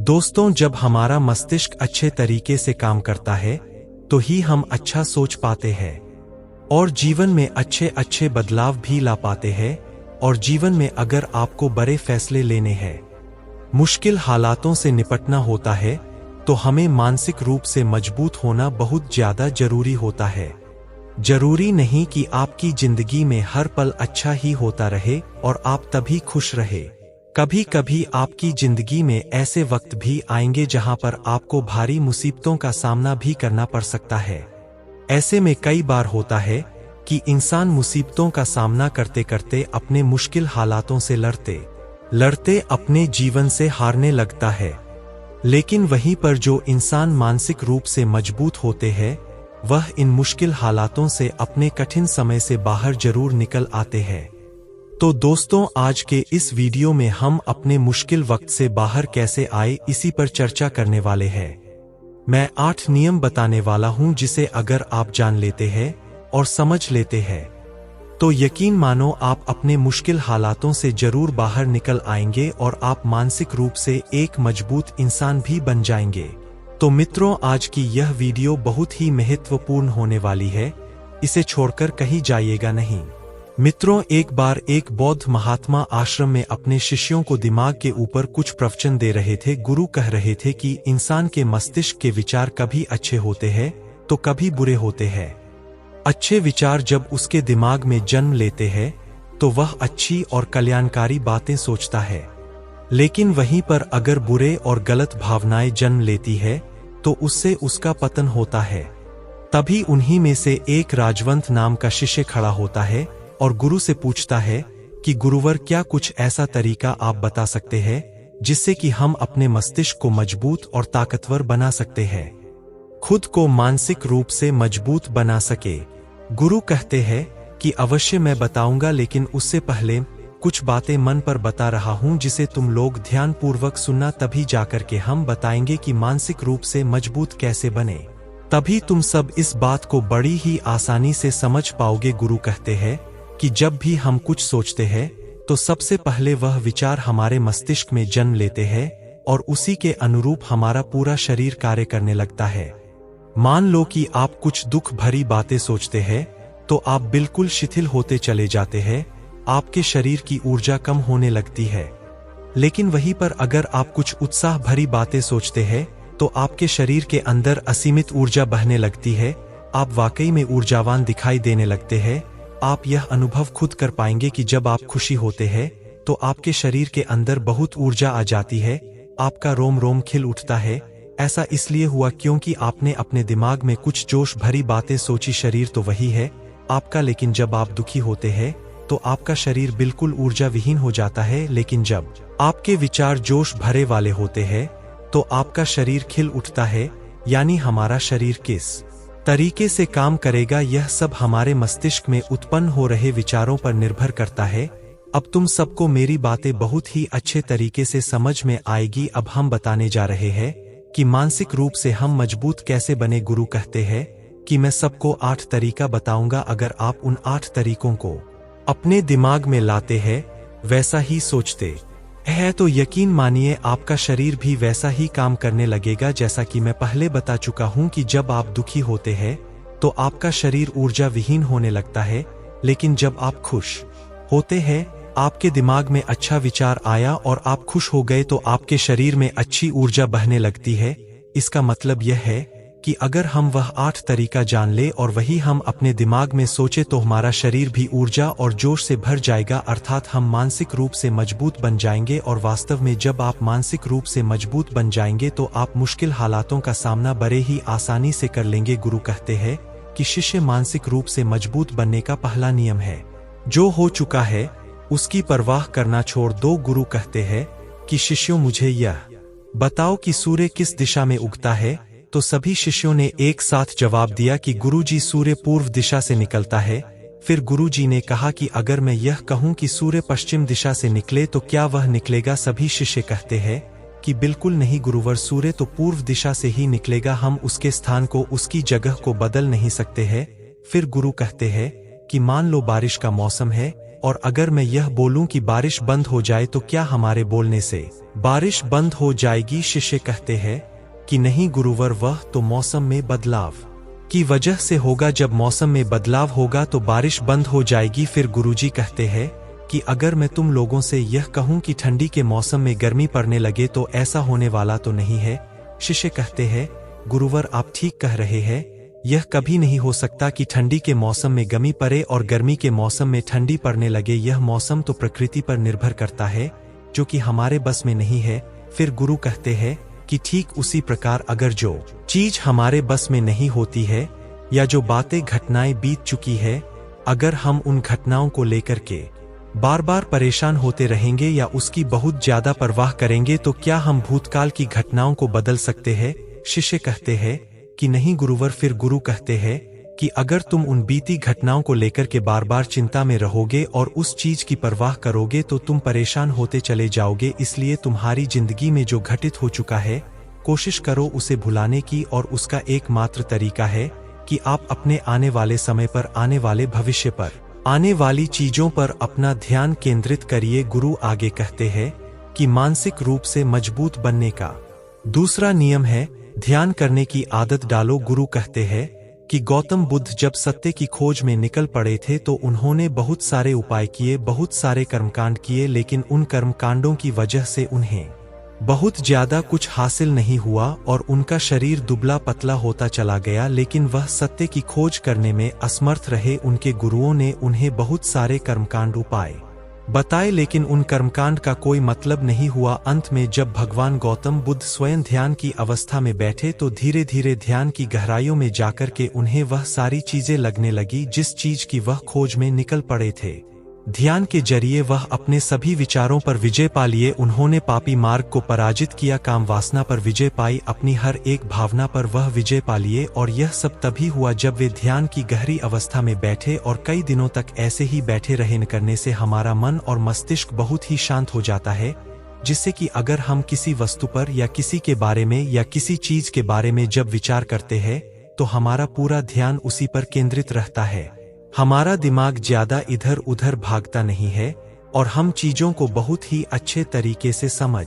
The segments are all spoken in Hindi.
दोस्तों, जब हमारा मस्तिष्क अच्छे तरीके से काम करता है तो ही हम अच्छा सोच पाते हैं और जीवन में अच्छे अच्छे बदलाव भी ला पाते हैं। और जीवन में अगर आपको बड़े फैसले लेने हैं, मुश्किल हालातों से निपटना होता है, तो हमें मानसिक रूप से मजबूत होना बहुत ज्यादा जरूरी होता है। जरूरी नहीं कि आपकी जिंदगी में हर पल अच्छा ही होता रहे और आप तभी खुश रहे। कभी कभी आपकी जिंदगी में ऐसे वक्त भी आएंगे जहां पर आपको भारी मुसीबतों का सामना भी करना पड़ सकता है। ऐसे में कई बार होता है कि इंसान मुसीबतों का सामना करते करते अपने मुश्किल हालातों से लड़ते अपने जीवन से हारने लगता है। लेकिन वहीं पर जो इंसान मानसिक रूप से मजबूत होते हैं, वह इन मुश्किल हालातों से अपने कठिन समय से बाहर जरूर निकल आते हैं। तो दोस्तों, आज के इस वीडियो में हम अपने मुश्किल वक्त से बाहर कैसे आए, इसी पर चर्चा करने वाले हैं। मैं 8 नियम बताने वाला हूं, जिसे अगर आप जान लेते हैं और समझ लेते हैं तो यकीन मानो आप अपने मुश्किल हालातों से जरूर बाहर निकल आएंगे और आप मानसिक रूप से एक मजबूत इंसान भी बन जाएंगे। तो मित्रों, आज की यह वीडियो बहुत ही महत्वपूर्ण होने वाली है, इसे छोड़कर कहीं जाइएगा नहीं। मित्रों, एक बार एक बौद्ध महात्मा आश्रम में अपने शिष्यों को दिमाग के ऊपर कुछ प्रवचन दे रहे थे। गुरु कह रहे थे कि इंसान के मस्तिष्क के विचार कभी अच्छे होते हैं तो कभी बुरे होते हैं। अच्छे विचार जब उसके दिमाग में जन्म लेते हैं तो वह अच्छी और कल्याणकारी बातें सोचता है, लेकिन वहीं पर अगर बुरे और गलत भावनाएं जन्म लेती है तो उससे उसका पतन होता है। तभी उन्हीं में से एक राजवंत नाम का शिष्य खड़ा होता है और गुरु से पूछता है कि गुरुवर, क्या कुछ ऐसा तरीका आप बता सकते हैं जिससे कि हम अपने मस्तिष्क को मजबूत और ताकतवर बना सकते हैं, खुद को मानसिक रूप से मजबूत बना सके। गुरु कहते हैं कि अवश्य मैं बताऊंगा, लेकिन उससे पहले कुछ बातें मन पर बता रहा हूं जिसे तुम लोग ध्यानपूर्वक सुनना, तभी जाकर के हम बताएंगे कि मानसिक रूप से मजबूत कैसे बने। तभी तुम सब इस बात को बड़ी ही आसानी से समझ पाओगे। गुरु कहते हैं कि जब भी हम कुछ सोचते हैं तो सबसे पहले वह विचार हमारे मस्तिष्क में जन्म लेते हैं और उसी के अनुरूप हमारा पूरा शरीर कार्य करने लगता है। मान लो कि आप कुछ दुख भरी बातें सोचते हैं तो आप बिल्कुल शिथिल होते चले जाते हैं, आपके शरीर की ऊर्जा कम होने लगती है। लेकिन वहीं पर अगर आप कुछ उत्साह भरी बातें सोचते हैं तो आपके शरीर के अंदर असीमित ऊर्जा बहने लगती है, आप वाकई में ऊर्जावान दिखाई देने लगते हैं। आप यह अनुभव खुद कर पाएंगे कि जब आप खुशी होते हैं तो आपके शरीर के अंदर बहुत ऊर्जा आ जाती है, आपका रोम रोम खिल उठता है। ऐसा इसलिए हुआ क्योंकि आपने अपने दिमाग में कुछ जोश भरी बातें सोची। शरीर तो वही है आपका, लेकिन जब आप दुखी होते हैं तो आपका शरीर बिल्कुल ऊर्जा विहीन हो जाता है। लेकिन जब आपके विचार जोश भरे वाले होते हैं तो आपका शरीर खिल उठता है। यानी हमारा शरीर किस तरीके से काम करेगा, यह सब हमारे मस्तिष्क में उत्पन्न हो रहे विचारों पर निर्भर करता है। अब तुम सबको मेरी बातें बहुत ही अच्छे तरीके से समझ में आएगी। अब हम बताने जा रहे हैं कि मानसिक रूप से हम मजबूत कैसे बने। गुरु कहते हैं कि मैं सबको 8 तरीका बताऊंगा, अगर आप उन 8 तरीकों को अपने दिमाग में लाते हैं, वैसा ही सोचते हैं, तो यकीन मानिए आपका शरीर भी वैसा ही काम करने लगेगा। जैसा कि मैं पहले बता चुका हूं कि जब आप दुखी होते हैं तो आपका शरीर ऊर्जा विहीन होने लगता है, लेकिन जब आप खुश होते हैं, आपके दिमाग में अच्छा विचार आया और आप खुश हो गए तो आपके शरीर में अच्छी ऊर्जा बहने लगती है। इसका मतलब यह है कि अगर हम वह 8 तरीका जान ले और वही हम अपने दिमाग में सोचे तो हमारा शरीर भी ऊर्जा और जोश से भर जाएगा, अर्थात हम मानसिक रूप से मजबूत बन जाएंगे। और वास्तव में जब आप मानसिक रूप से मजबूत बन जाएंगे तो आप मुश्किल हालातों का सामना बड़े ही आसानी से कर लेंगे। गुरु कहते हैं कि शिष्य मानसिक रूप से मजबूत बनने का पहला नियम है, जो हो चुका है उसकी परवाह करना छोड़ दो। गुरु कहते हैं कि शिष्यों, मुझे यह बताओ कि सूर्य किस दिशा में उगता है। तो सभी शिष्यों ने एक साथ जवाब दिया कि गुरुजी, सूर्य पूर्व दिशा से निकलता है। फिर गुरुजी ने कहा कि अगर मैं यह कहूं कि सूर्य पश्चिम दिशा से निकले तो क्या वह निकलेगा? सभी शिष्य कहते हैं कि बिल्कुल नहीं गुरुवर, सूर्य तो पूर्व दिशा से ही निकलेगा, हम उसके स्थान को, उसकी जगह को बदल नहीं सकते हैं। फिर गुरु कहते हैं कि मान लो बारिश का मौसम है, और अगर मैं यह बोलूं कि बारिश बंद हो जाए तो क्या हमारे बोलने से बारिश बंद हो जाएगी? शिष्य कहते हैं कि नहीं गुरुवर, वह तो मौसम में बदलाव की वजह से होगा। जब मौसम में बदलाव होगा तो बारिश बंद हो जाएगी। फिर गुरुजी कहते हैं कि अगर मैं तुम लोगों से यह कहूं कि ठंडी के मौसम में गर्मी पड़ने लगे तो ऐसा होने वाला तो नहीं है? शिष्य कहते हैं गुरुवर, आप ठीक कह रहे हैं, यह कभी नहीं हो सकता कि ठंडी के मौसम में गर्मी पड़े और गर्मी के मौसम में ठंडी पड़ने लगे। यह मौसम तो प्रकृति पर निर्भर करता है, जो कि हमारे बस में नहीं है। फिर गुरु कहते हैं कि ठीक उसी प्रकार अगर जो चीज हमारे बस में नहीं होती है या जो बातें घटनाएं बीत चुकी है, अगर हम उन घटनाओं को लेकर के बार बार परेशान होते रहेंगे या उसकी बहुत ज्यादा परवाह करेंगे तो क्या हम भूतकाल की घटनाओं को बदल सकते हैं? शिष्य कहते हैं कि नहीं गुरुवर। फिर गुरु कहते हैं कि अगर तुम उन बीती घटनाओं को लेकर के बार बार चिंता में रहोगे और उस चीज की परवाह करोगे तो तुम परेशान होते चले जाओगे। इसलिए तुम्हारी जिंदगी में जो घटित हो चुका है, कोशिश करो उसे भुलाने की, और उसका एकमात्र तरीका है कि आप अपने आने वाले समय पर, आने वाले भविष्य पर, आने वाली चीजों पर अपना ध्यान केंद्रित करिए। गुरु आगे कहते हैं कि मानसिक रूप से मजबूत बनने का दूसरा नियम है ध्यान करने की आदत डालो। गुरु कहते हैं कि गौतम बुद्ध जब सत्य की खोज में निकल पड़े थे तो उन्होंने बहुत सारे उपाय किए, बहुत सारे कर्मकांड किए, लेकिन उन कर्मकांडों की वजह से उन्हें बहुत ज्यादा कुछ हासिल नहीं हुआ और उनका शरीर दुबला पतला होता चला गया। लेकिन वह सत्य की खोज करने में असमर्थ रहे। उनके गुरुओं ने उन्हें बहुत सारे कर्मकांड उपाय बताए, लेकिन उन कर्मकांड का कोई मतलब नहीं हुआ। अंत में जब भगवान गौतम बुद्ध स्वयं ध्यान की अवस्था में बैठे तो धीरे धीरे ध्यान की गहराइयों में जाकर के उन्हें वह सारी चीजें लगने लगी जिस चीज की वह खोज में निकल पड़े थे। ध्यान के जरिए वह अपने सभी विचारों पर विजय पा लिए। उन्होंने पापी मार्ग को पराजित किया, काम वासना पर विजय पाई, अपनी हर एक भावना पर वह विजय पा लिए। और यह सब तभी हुआ जब वे ध्यान की गहरी अवस्था में बैठे और कई दिनों तक ऐसे ही बैठे रहने करने से हमारा मन और मस्तिष्क बहुत ही शांत हो जाता है, जिससे कि अगर हम किसी वस्तु पर या किसी के बारे में या किसी चीज के बारे में जब विचार करते हैं तो हमारा पूरा ध्यान उसी पर केंद्रित रहता है। हमारा दिमाग ज्यादा इधर उधर भागता नहीं है और हम चीजों को बहुत ही अच्छे तरीके से समझ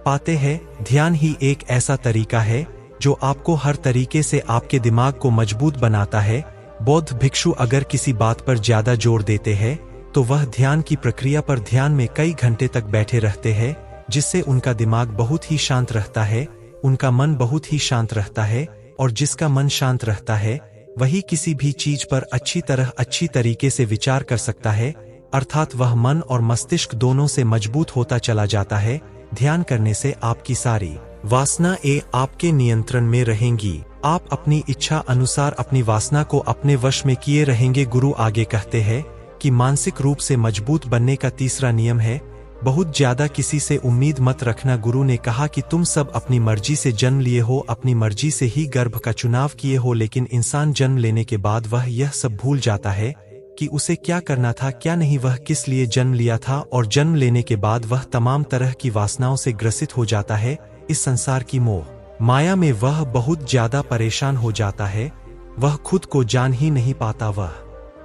पाते हैं। ध्यान ही एक ऐसा तरीका है जो आपको हर तरीके से आपके दिमाग को मजबूत बनाता है। बौद्ध भिक्षु अगर किसी बात पर ज्यादा जोर देते हैं तो वह ध्यान की प्रक्रिया पर ध्यान में कई घंटे तक बैठे रहते हैं, जिससे उनका दिमाग बहुत ही शांत रहता है, उनका मन बहुत ही शांत रहता है, और जिसका मन शांत रहता है वही किसी भी चीज पर अच्छी तरीके से विचार कर सकता है, अर्थात वह मन और मस्तिष्क दोनों से मजबूत होता चला जाता है। ध्यान करने से आपकी सारी वासनाएं आपके नियंत्रण में रहेंगी। आप अपनी इच्छा अनुसार अपनी वासना को अपने वश में किए रहेंगे। गुरु आगे कहते हैं कि मानसिक रूप से मजबूत बनने का तीसरा नियम है बहुत ज्यादा किसी से उम्मीद मत रखना। गुरु ने कहा कि तुम सब अपनी मर्जी से जन्म लिए हो, अपनी मर्जी से ही गर्भ का चुनाव किए हो, लेकिन इंसान जन्म लेने के बाद वह यह सब भूल जाता है कि उसे क्या करना था, क्या नहीं, वह किस लिए जन्म लिया था, और जन्म लेने के बाद वह तमाम तरह की वासनाओं से ग्रसित हो जाता है। इस संसार की मोह माया में वह बहुत ज्यादा परेशान हो जाता है, वह खुद को जान ही नहीं पाता, वह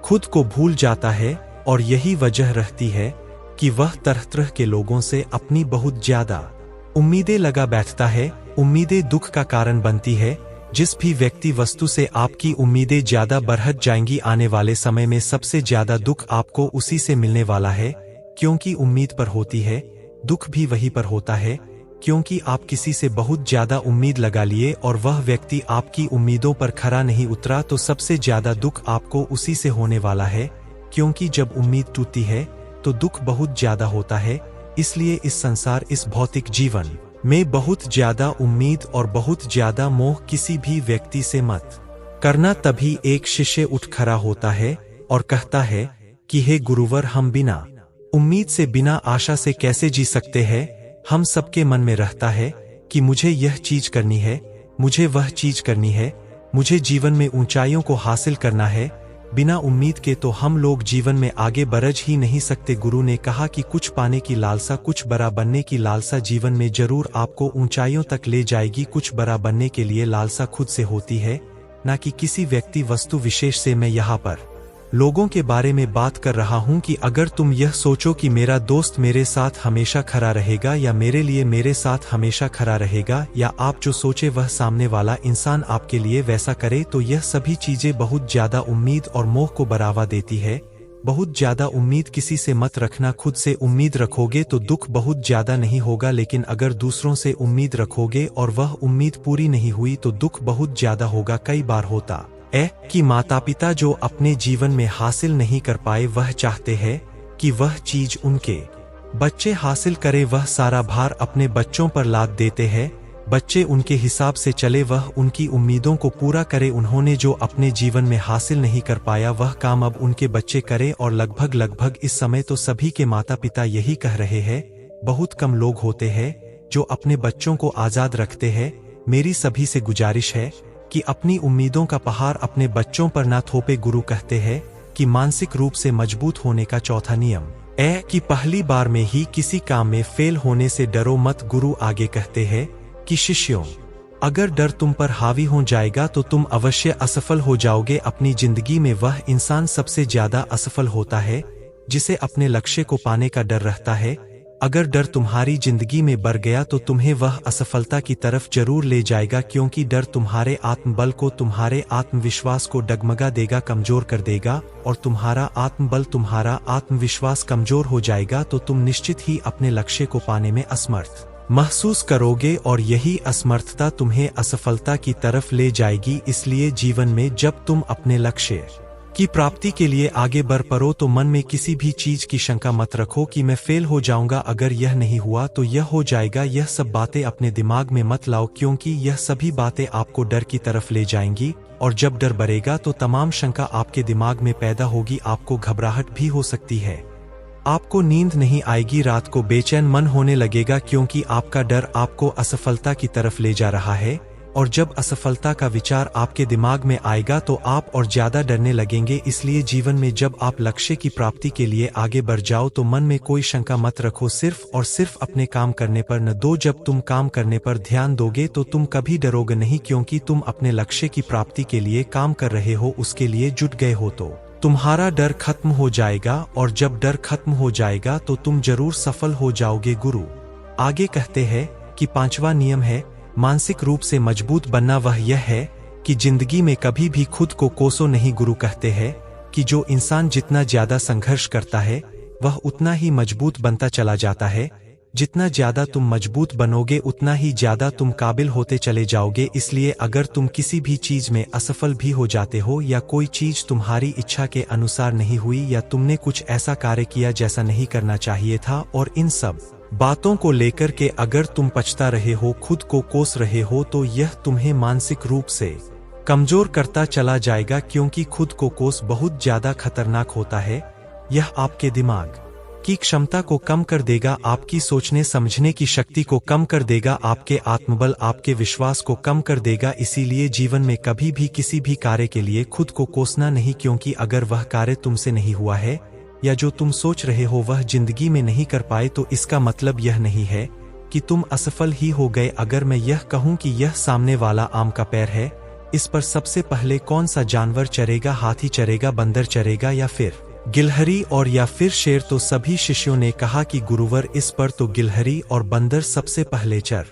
खुद को भूल जाता है, और यही वजह रहती है कि वह तरह तरह के लोगों से अपनी बहुत ज्यादा उम्मीदें लगा बैठता है। उम्मीदें दुख का कारण बनती है। जिस भी व्यक्ति वस्तु से आपकी उम्मीदें ज्यादा बढ़त जाएंगी, आने वाले समय में सबसे ज्यादा दुख आपको उसी से मिलने वाला है, क्योंकि उम्मीद पर होती है। दुख भी वही पर होता है, क्योंकि आप किसी से बहुत ज्यादा उम्मीद लगा लिए और वह व्यक्ति आपकी उम्मीदों पर खरा नहीं उतरा, तो सबसे ज्यादा दुख आपको उसी से होने वाला है, क्योंकि जब उम्मीद टूटती है तो दुख बहुत ज्यादा होता है। इसलिए इस संसार, इस भौतिक जीवन में बहुत ज्यादा उम्मीद और बहुत ज्यादा मोह किसी भी व्यक्ति से मत करना। तभी एक शिष्य उठ खड़ा होता है और कहता है कि हे गुरुवर, हम बिना उम्मीद से, बिना आशा से कैसे जी सकते हैं? हम सबके मन में रहता है कि मुझे यह चीज करनी है, मुझे वह चीज करनी है, मुझे जीवन में ऊंचाइयों को हासिल करना है। बिना उम्मीद के तो हम लोग जीवन में आगे बढ़ ही नहीं सकते। गुरु ने कहा कि कुछ पाने की लालसा, कुछ बड़ा बनने की लालसा जीवन में जरूर आपको ऊंचाइयों तक ले जाएगी। कुछ बड़ा बनने के लिए लालसा खुद से होती है, ना कि किसी व्यक्ति वस्तु विशेष से। मैं यहाँ पर लोगों के बारे में बात कर रहा हूं कि अगर तुम यह सोचो कि मेरा दोस्त मेरे साथ हमेशा खड़ा रहेगा या मेरे लिए मेरे साथ हमेशा खड़ा रहेगा, या आप जो सोचे वह सामने वाला इंसान आपके लिए वैसा करे, तो यह सभी चीजें बहुत ज्यादा उम्मीद और मोह को बढ़ावा देती है। बहुत ज्यादा उम्मीद किसी से मत रखना। खुद से उम्मीद रखोगे तो दुख बहुत ज्यादा नहीं होगा, लेकिन अगर दूसरों से उम्मीद रखोगे और वह उम्मीद पूरी नहीं हुई तो दुख बहुत ज्यादा होगा। कई बार होता कि माता पिता जो अपने जीवन में हासिल नहीं कर पाए, वह चाहते हैं कि वह चीज उनके बच्चे हासिल करे। वह सारा भार अपने बच्चों पर लाद देते हैं। बच्चे उनके हिसाब से चले, वह उनकी उम्मीदों को पूरा करे। उन्होंने जो अपने जीवन में हासिल नहीं कर पाया वह काम अब उनके बच्चे करें। और लगभग इस समय तो सभी के माता पिता यही कह रहे हैं। बहुत कम लोग होते हैं जो अपने बच्चों को आज़ाद रखते हैं। मेरी सभी से गुजारिश है कि अपनी उम्मीदों का पहाड़ अपने बच्चों पर ना थोपे। गुरु कहते हैं कि मानसिक रूप से मजबूत होने का चौथा नियम कि पहली बार में ही किसी काम में फेल होने से डरो मत। गुरु आगे कहते हैं कि शिष्यों, अगर डर तुम पर हावी हो जाएगा तो तुम अवश्य असफल हो जाओगे। अपनी जिंदगी में वह इंसान सबसे ज्यादा असफल होता है जिसे अपने लक्ष्य को पाने का डर रहता है। अगर डर तुम्हारी जिंदगी में बढ़ गया तो तुम्हें वह असफलता की तरफ जरूर ले जाएगा, क्योंकि डर तुम्हारे आत्मबल को, तुम्हारे आत्मविश्वास को डगमगा देगा, कमजोर कर देगा। और तुम्हारा आत्मबल, तुम्हारा आत्मविश्वास कमजोर हो जाएगा तो तुम निश्चित ही अपने लक्ष्य को पाने में असमर्थ महसूस करोगे, और यही असमर्थता तुम्हें असफलता की तरफ ले जाएगी। इसलिए जीवन में जब तुम अपने लक्ष्य की प्राप्ति के लिए आगे बढ़ पड़ो तो मन में किसी भी चीज की शंका मत रखो कि मैं फेल हो जाऊंगा, अगर यह नहीं हुआ तो यह हो जाएगा। यह सब बातें अपने दिमाग में मत लाओ, क्योंकि यह सभी बातें आपको डर की तरफ ले जाएंगी। और जब डर बढ़ेगा तो तमाम शंका आपके दिमाग में पैदा होगी। आपको घबराहट भी हो सकती है, आपको नींद नहीं आएगी, रात को बेचैन मन होने लगेगा, क्योंकि आपका डर आपको असफलता की तरफ ले जा रहा है। और जब असफलता का विचार आपके दिमाग में आएगा तो आप और ज्यादा डरने लगेंगे। इसलिए जीवन में जब आप लक्ष्य की प्राप्ति के लिए आगे बढ़ जाओ तो मन में कोई शंका मत रखो, सिर्फ और सिर्फ अपने काम करने पर न दो। जब तुम काम करने पर ध्यान दोगे तो तुम कभी डरोगे नहीं, क्योंकि तुम अपने लक्ष्य की प्राप्ति के लिए काम कर रहे हो, उसके लिए जुट गए हो, तो तुम्हारा डर खत्म हो जाएगा। और जब डर खत्म हो जाएगा तो तुम जरूर सफल हो जाओगे। गुरु आगे कहते हैं कि पांचवा नियम है मानसिक रूप से मजबूत बनना। वह यह है कि जिंदगी में कभी भी खुद को कोसो नहीं। गुरु कहते हैं कि जो इंसान जितना ज्यादा संघर्ष करता है वह उतना ही मजबूत बनता चला जाता है। जितना ज्यादा तुम मजबूत बनोगे उतना ही ज्यादा तुम काबिल होते चले जाओगे। इसलिए अगर तुम किसी भी चीज में असफल भी हो जाते हो, या कोई चीज तुम्हारी इच्छा के अनुसार नहीं हुई, या तुमने कुछ ऐसा कार्य किया जैसा नहीं करना चाहिए था, और इन सब बातों को लेकर के अगर तुम पछता रहे हो, खुद को कोस रहे हो, तो यह तुम्हें मानसिक रूप से कमजोर करता चला जाएगा। क्योंकि खुद को कोस बहुत ज्यादा खतरनाक होता है। यह आपके दिमाग की क्षमता को कम कर देगा, आपकी सोचने समझने की शक्ति को कम कर देगा, आपके आत्मबल, आपके विश्वास को कम कर देगा। इसीलिए जीवन में कभी भी किसी भी कार्य के लिए खुद को कोसना नहीं, क्योंकि अगर वह कार्य तुमसे नहीं हुआ है या जो तुम सोच रहे हो वह जिंदगी में नहीं कर पाए, तो इसका मतलब यह नहीं है कि तुम असफल ही हो गए। अगर मैं यह कहूं कि यह सामने वाला आम का पेड़ है, इस पर सबसे पहले कौन सा जानवर चरेगा? हाथी चरेगा, बंदर चरेगा, या फिर गिलहरी और या फिर शेर? तो सभी शिष्यों ने कहा कि गुरुवर, इस पर तो गिलहरी और बंदर सबसे पहले चर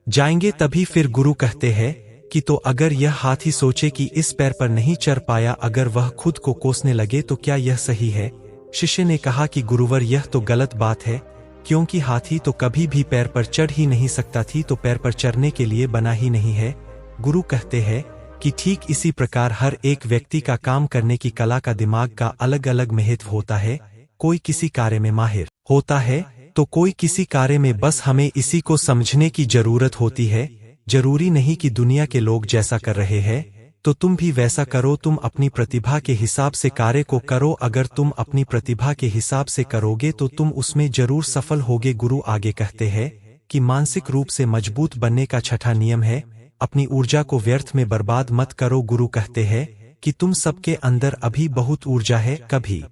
जाएंगे। तभी फिर गुरु कहते हैं कि तो अगर यह हाथी सोचे कि इस पैर पर नहीं चढ़ पाया, अगर वह खुद को कोसने लगे, तो क्या यह सही है? शिष्य ने कहा कि गुरुवर, यह तो गलत बात है, क्योंकि हाथी तो कभी भी पैर पर चढ़ ही नहीं सकता थी, तो पैर पर चढ़ने के लिए बना ही नहीं है। गुरु कहते हैं कि ठीक इसी प्रकार हर एक व्यक्ति का काम करने की कला का, दिमाग का अलग अलग महत्व होता है। कोई किसी कार्य में माहिर होता है तो कोई किसी कार्य में। बस हमें इसी को समझने की जरूरत होती है। जरूरी नहीं कि दुनिया के लोग जैसा कर रहे हैं तो तुम भी वैसा करो। तुम अपनी प्रतिभा के हिसाब से कार्य को करो। अगर तुम अपनी प्रतिभा के हिसाब से करोगे तो तुम उसमें जरूर सफल होगे। गुरु आगे कहते हैं कि मानसिक रूप से मजबूत बनने का छठा नियम है अपनी ऊर्जा को व्यर्थ में बर्बाद मत करो। गुरु कहते हैं कि तुम सबके अंदर अभी बहुत ऊर्जा है, कभी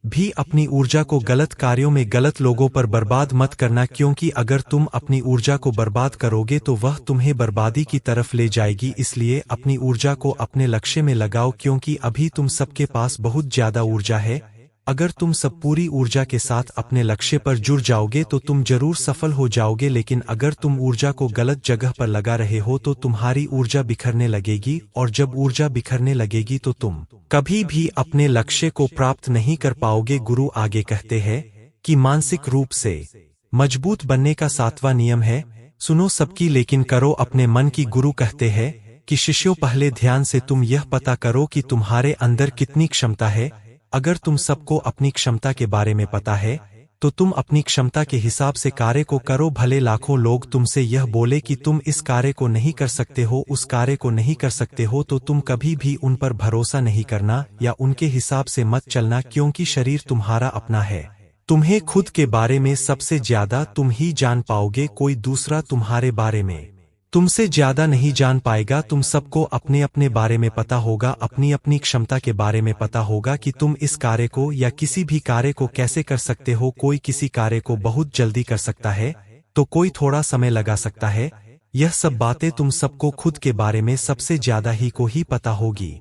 भी अपनी ऊर्जा को गलत कार्यों में गलत लोगों पर बर्बाद मत करना, क्योंकि अगर तुम अपनी ऊर्जा को बर्बाद करोगे तो वह तुम्हें बर्बादी की तरफ ले जाएगी। इसलिए अपनी ऊर्जा को अपने लक्ष्य में लगाओ, क्योंकि अभी तुम सबके पास बहुत ज्यादा ऊर्जा है। अगर तुम सब पूरी ऊर्जा के साथ अपने लक्ष्य पर जुड़ जाओगे तो तुम जरूर सफल हो जाओगे, लेकिन अगर तुम ऊर्जा को गलत जगह पर लगा रहे हो तो तुम्हारी ऊर्जा बिखरने लगेगी, और जब ऊर्जा बिखरने लगेगी तो तुम कभी भी अपने लक्ष्य को प्राप्त नहीं कर पाओगे। गुरु आगे कहते हैं कि मानसिक रूप से मजबूत बनने का 7वां नियम है, सुनो सबकी लेकिन करो अपने मन की। गुरु कहते हैं कि शिष्यों, पहले ध्यान से तुम यह पता करो कि तुम्हारे अंदर कितनी क्षमता है। अगर तुम सबको अपनी क्षमता के बारे में पता है तो तुम अपनी क्षमता के हिसाब से कार्य को करो। भले लाखों लोग तुमसे यह बोले कि तुम इस कार्य को नहीं कर सकते हो, उस कार्य को नहीं कर सकते हो, तो तुम कभी भी उन पर भरोसा नहीं करना या उनके हिसाब से मत चलना, क्योंकि शरीर तुम्हारा अपना है। तुम्हें खुद के बारे में सबसे ज्यादा तुम ही जान पाओगे, कोई दूसरा तुम्हारे बारे में तुमसे ज्यादा नहीं जान पाएगा। तुम सबको अपने अपने बारे में पता होगा, अपनी अपनी क्षमता के बारे में पता होगा कि तुम इस कार्य को या किसी भी कार्य को कैसे कर सकते हो। कोई किसी कार्य को बहुत जल्दी कर सकता है तो कोई थोड़ा समय लगा सकता है। यह सब बातें तुम सबको खुद के बारे में सबसे ज्यादा ही को ही पता होगी।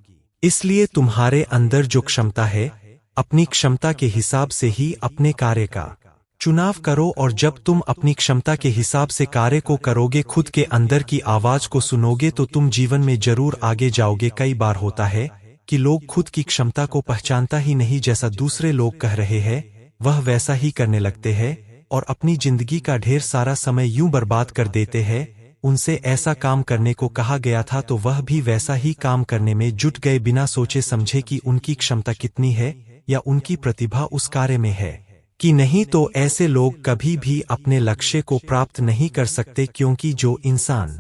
इसलिए तुम्हारे अंदर जो क्षमता है, अपनी क्षमता के हिसाब से ही अपने कार्य का चुनाव करो, और जब तुम अपनी क्षमता के हिसाब से कार्य को करोगे, खुद के अंदर की आवाज को सुनोगे, तो तुम जीवन में जरूर आगे जाओगे। कई बार होता है कि लोग खुद की क्षमता को पहचानता ही नहीं, जैसा दूसरे लोग कह रहे हैं वह वैसा ही करने लगते हैं और अपनी जिंदगी का ढेर सारा समय यूं बर्बाद कर देते हैं। उनसे ऐसा काम करने को कहा गया था तो वह भी वैसा ही काम करने में जुट गए, बिना सोचे समझे कि उनकी क्षमता कितनी है या उनकी प्रतिभा उस कार्य में है कि नहीं। तो ऐसे लोग कभी भी अपने लक्ष्य को प्राप्त नहीं कर सकते, क्योंकि जो इंसान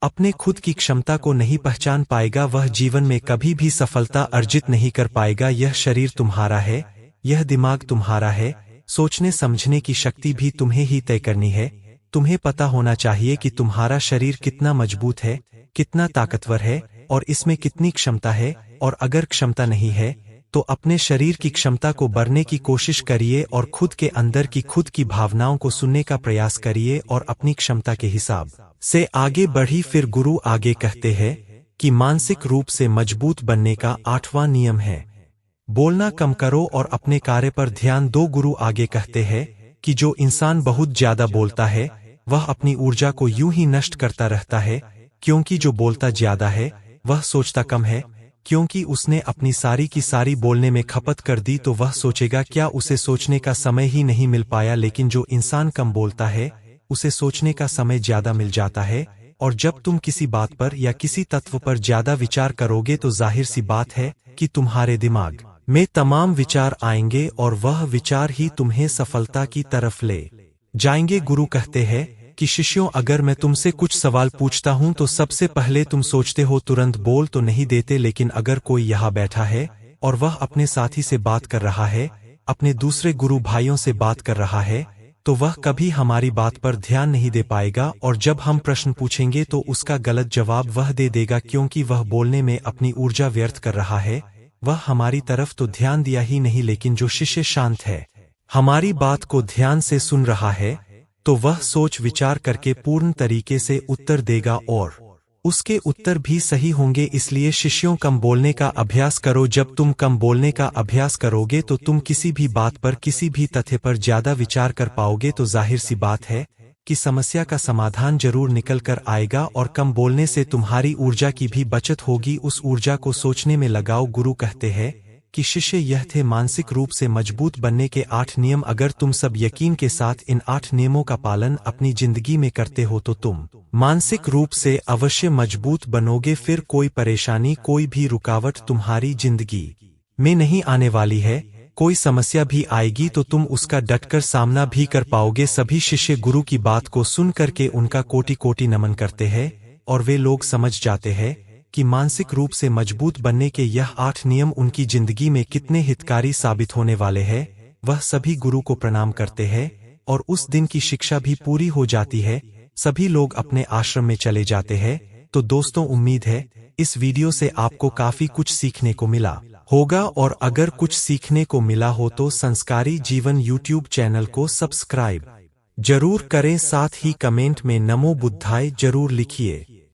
अपने खुद की क्षमता को नहीं पहचान पाएगा वह जीवन में कभी भी सफलता अर्जित नहीं कर पाएगा। यह शरीर तुम्हारा है, यह दिमाग तुम्हारा है, सोचने समझने की शक्ति भी तुम्हें ही तय करनी है। तुम्हें पता होना चाहिए कि तुम्हारा शरीर कितना मजबूत है, कितना ताकतवर है और इसमें कितनी क्षमता है। और अगर क्षमता नहीं है तो अपने शरीर की क्षमता को बढ़ने की कोशिश करिए और खुद के अंदर की खुद की भावनाओं को सुनने का प्रयास करिए और अपनी क्षमता के हिसाब से आगे बढ़ी। फिर गुरु आगे कहते हैं कि मानसिक रूप से मजबूत बनने का 8वां नियम है, बोलना कम करो और अपने कार्य पर ध्यान दो। गुरु आगे कहते हैं कि जो इंसान बहुत ज्यादा बोलता है वह अपनी ऊर्जा को यूं ही नष्ट करता रहता है, क्योंकि जो बोलता ज्यादा है वह सोचता कम है। क्योंकि उसने अपनी सारी की सारी बोलने में खपत कर दी तो वह सोचेगा क्या उसे सोचने का समय ही नहीं मिल पाया। लेकिन जो इंसान कम बोलता है उसे सोचने का समय ज्यादा मिल जाता है, और जब तुम किसी बात पर या किसी तत्व पर ज्यादा विचार करोगे तो जाहिर सी बात है कि तुम्हारे दिमाग में तमाम विचार आएंगे और वह विचार ही तुम्हें सफलता की तरफ ले जाएंगे। गुरु कहते हैं कि शिष्यों, अगर मैं तुमसे कुछ सवाल पूछता हूं तो सबसे पहले तुम सोचते हो, तुरंत बोल तो नहीं देते। लेकिन अगर कोई यहाँ बैठा है और वह अपने साथी से बात कर रहा है, अपने दूसरे गुरु भाइयों से बात कर रहा है, तो वह कभी हमारी बात पर ध्यान नहीं दे पाएगा, और जब हम प्रश्न पूछेंगे तो उसका गलत जवाब वह दे देगा, क्योंकि वह बोलने में अपनी ऊर्जा व्यर्थ कर रहा है। वह हमारी तरफ तो ध्यान दिया ही नहीं, लेकिन जो शिष्य शांत है, हमारी बात को ध्यान से सुन रहा है, तो वह सोच विचार करके पूर्ण तरीके से उत्तर देगा और उसके उत्तर भी सही होंगे। इसलिए शिष्यों, कम बोलने का अभ्यास करो। जब तुम कम बोलने का अभ्यास करोगे तो तुम किसी भी बात पर, किसी भी तथ्य पर ज्यादा विचार कर पाओगे, तो जाहिर सी बात है कि समस्या का समाधान जरूर निकल कर आएगा। और कम बोलने से तुम्हारी ऊर्जा की भी बचत होगी, उस ऊर्जा को सोचने में लगाओ। गुरु कहते हैं कि शिष्य, यह थे मानसिक रूप से मजबूत बनने के 8 नियम। अगर तुम सब यकीन के साथ इन 8 नियमों का पालन अपनी जिंदगी में करते हो तो तुम मानसिक रूप से अवश्य मजबूत बनोगे। फिर कोई परेशानी, कोई भी रुकावट तुम्हारी जिंदगी में नहीं आने वाली है। कोई समस्या भी आएगी तो तुम उसका डटकर सामना भी कर पाओगे। सभी शिष्य गुरु की बात को सुन करके उनका कोटि कोटि नमन करते हैं और वे लोग समझ जाते हैं कि मानसिक रूप से मजबूत बनने के यह 8 नियम उनकी जिंदगी में कितने हितकारी साबित होने वाले हैं। वह सभी गुरु को प्रणाम करते हैं और उस दिन की शिक्षा भी पूरी हो जाती है। सभी लोग अपने आश्रम में चले जाते हैं। तो दोस्तों, उम्मीद है इस वीडियो से आपको काफी कुछ सीखने को मिला होगा। और अगर कुछ सीखने को मिला हो तो संस्कारी जीवन यूट्यूब चैनल को सब्सक्राइब जरूर करें, साथ ही कमेंट में नमो बुद्धाय जरूर लिखिए।